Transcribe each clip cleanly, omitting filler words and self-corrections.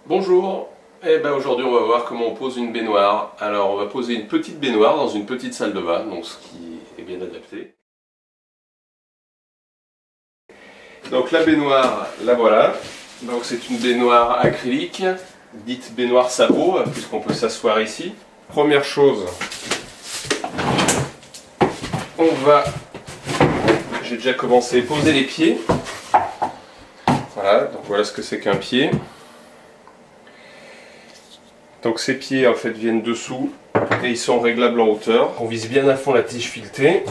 Bonjour, aujourd'hui on va voir comment on pose une baignoire. Alors on va poser une petite baignoire dans une petite salle de bain, donc ce qui est bien adapté. Donc la baignoire, la voilà. Donc c'est une baignoire acrylique, dite baignoire sabot, puisqu'on peut s'asseoir ici. Première chose, j'ai déjà commencé à poser les pieds. Voilà, donc voilà ce que c'est qu'un pied. Donc ces pieds en fait viennent dessous et ils sont réglables en hauteur. On vise bien à fond la tige filetée.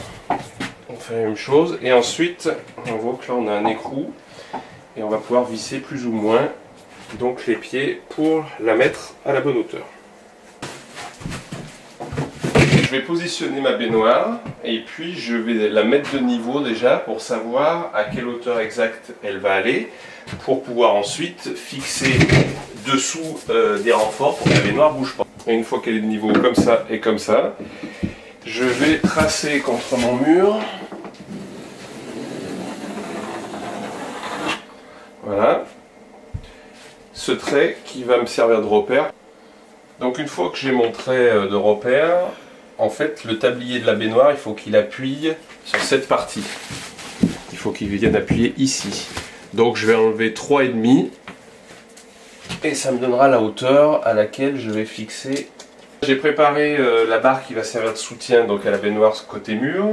On fait la même chose et ensuite on voit que là on a un écrou et on va pouvoir visser plus ou moins donc les pieds pour la mettre à la bonne hauteur. Je vais positionner ma baignoire et puis je vais la mettre de niveau déjà pour savoir à quelle hauteur exacte elle va aller pour pouvoir ensuite fixer dessous des renforts pour que la baignoire ne bouge pas. Et une fois qu'elle est de niveau comme ça et comme ça, je vais tracer contre mon mur. Voilà. Ce trait qui va me servir de repère. Donc une fois que j'ai mon trait de repère, en fait le tablier de la baignoire, il faut qu'il appuie sur cette partie. Il faut qu'il vienne appuyer ici. Donc je vais enlever 3,5 et ça me donnera la hauteur à laquelle je vais fixer. J'ai préparé la barre qui va servir de soutien donc à la baignoire côté mur.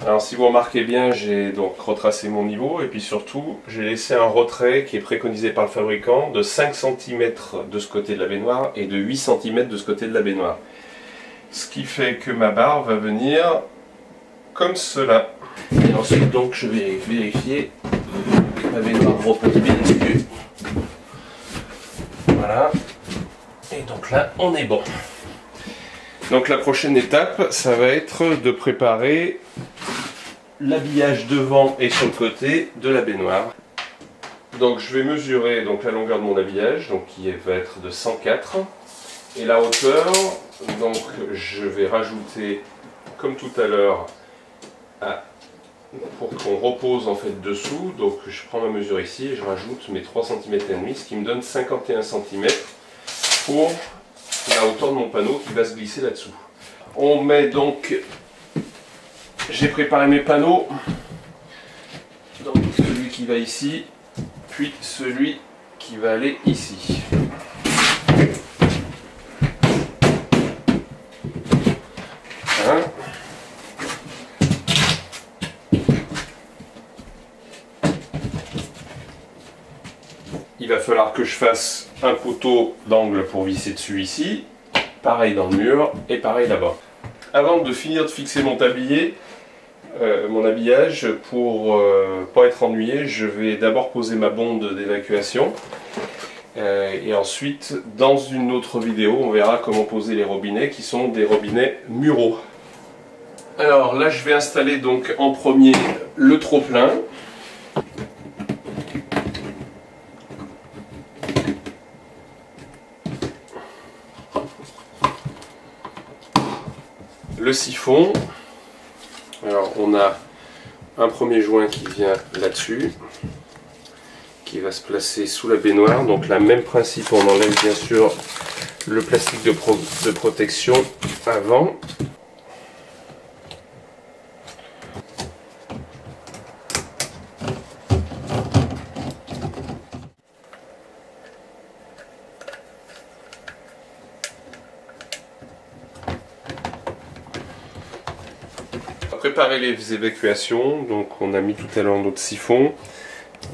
Alors si vous remarquez bien, j'ai donc retracé mon niveau et puis surtout j'ai laissé un retrait qui est préconisé par le fabricant de 5 cm de ce côté de la baignoire et de 8 cm de ce côté de la baignoire. Ce qui fait que ma barre va venir comme cela. Et ensuite donc je vais vérifier que ma baignoire repose bien dessus. Voilà. Et donc là on est bon. Donc la prochaine étape, ça va être de préparer l'habillage devant et sur le côté de la baignoire. Donc je vais mesurer donc la longueur de mon habillage, donc qui va être de 104. Et la hauteur, donc je vais rajouter, comme tout à l'heure, pour qu'on repose en fait dessous. Donc je prends ma mesure ici et je rajoute mes 3,5 cm, ce qui me donne 51 cm pour la hauteur de mon panneau qui va se glisser là-dessous. On met donc, j'ai préparé mes panneaux, donc celui qui va ici, puis celui qui va aller ici. Voilà. Il va falloir que je fasse un poteau d'angle pour visser dessus ici, pareil dans le mur et pareil là-bas. Avant de finir de fixer mon tablier, mon habillage, pour pas être ennuyé, je vais d'abord poser ma bonde d'évacuation et ensuite dans une autre vidéo on verra comment poser les robinets qui sont des robinets muraux. Alors là je vais installer donc en premier le trop-plein. Le siphon, alors on a un premier joint qui vient là-dessus, qui va se placer sous la baignoire, donc le même principe, on enlève bien sûr le plastique de protection avant. Préparer les évacuations, donc on a mis tout à l'heure notre siphon,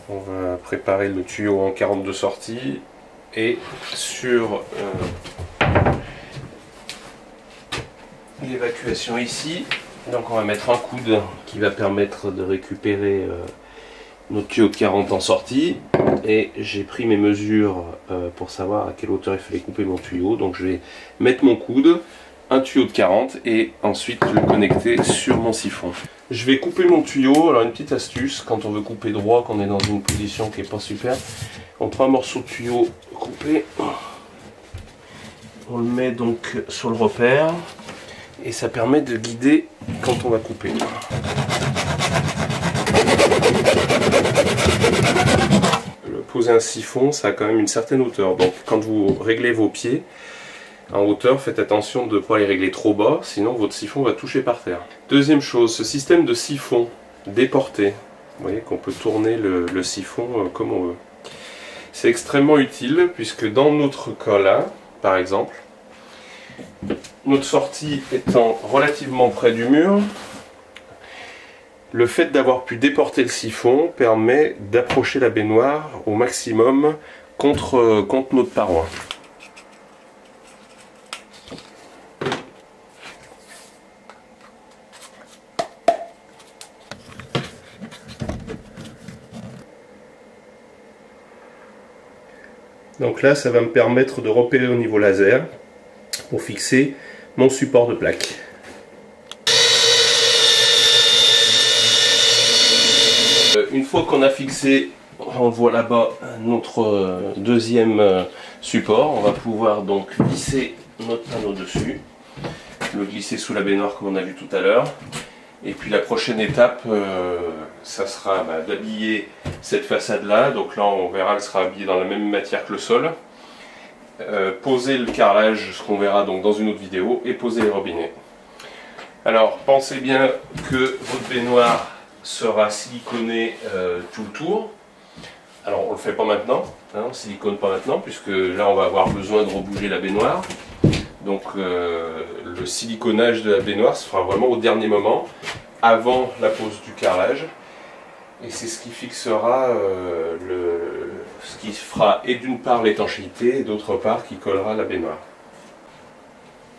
on va préparer le tuyau en 42 sorties et sur l'évacuation ici, donc on va mettre un coude qui va permettre de récupérer notre tuyau de 40 en sortie et j'ai pris mes mesures pour savoir à quelle hauteur il fallait couper mon tuyau, donc je vais mettre mon coude, un tuyau de 40 et ensuite le connecter sur mon siphon. Je vais couper mon tuyau. Alors une petite astuce, quand on veut couper droit, qu'on est dans une position qui n'est pas super, on prend un morceau de tuyau coupé, on le met donc sur le repère et ça permet de guider quand on va couper. Le poser un siphon, ça a quand même une certaine hauteur. Donc quand vous réglez vos pieds en hauteur, faites attention de ne pas les régler trop bas, sinon votre siphon va toucher par terre. Deuxième chose, ce système de siphon déporté, vous voyez qu'on peut tourner le siphon comme on veut. C'est extrêmement utile puisque dans notre cas là, par exemple, notre sortie étant relativement près du mur, le fait d'avoir pu déporter le siphon permet d'approcher la baignoire au maximum contre notre paroi. Donc là, ça va me permettre de repérer au niveau laser pour fixer mon support de plaque. Une fois qu'on a fixé, on voit là-bas notre deuxième support, on va pouvoir donc glisser notre panneau dessus, le glisser sous la baignoire comme on a vu tout à l'heure. Et puis la prochaine étape, ça sera d'habiller cette façade-là. Donc là, on verra, elle sera habillée dans la même matière que le sol. Poser le carrelage, ce qu'on verra donc dans une autre vidéo, et poser les robinets. Alors, pensez bien que votre baignoire sera siliconée tout le tour. Alors, on ne le fait pas maintenant, hein, on ne silicone pas maintenant, puisque là, on va avoir besoin de rebouger la baignoire. Donc le siliconnage de la baignoire se fera vraiment au dernier moment, avant la pose du carrelage. Et c'est ce qui fixera, ce qui fera et d'une part l'étanchéité et d'autre part qui collera la baignoire.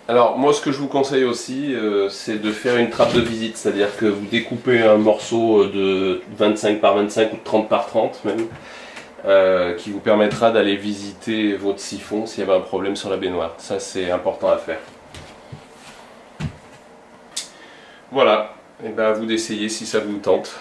Alors moi ce que je vous conseille aussi, c'est de faire une trappe de visite, c'est-à-dire que vous découpez un morceau de 25 par 25 ou de 30 par 30 même, qui vous permettra d'aller visiter votre siphon s'il y avait un problème sur la baignoire. Ça c'est important à faire. Voilà, et à vous d'essayer si ça vous tente.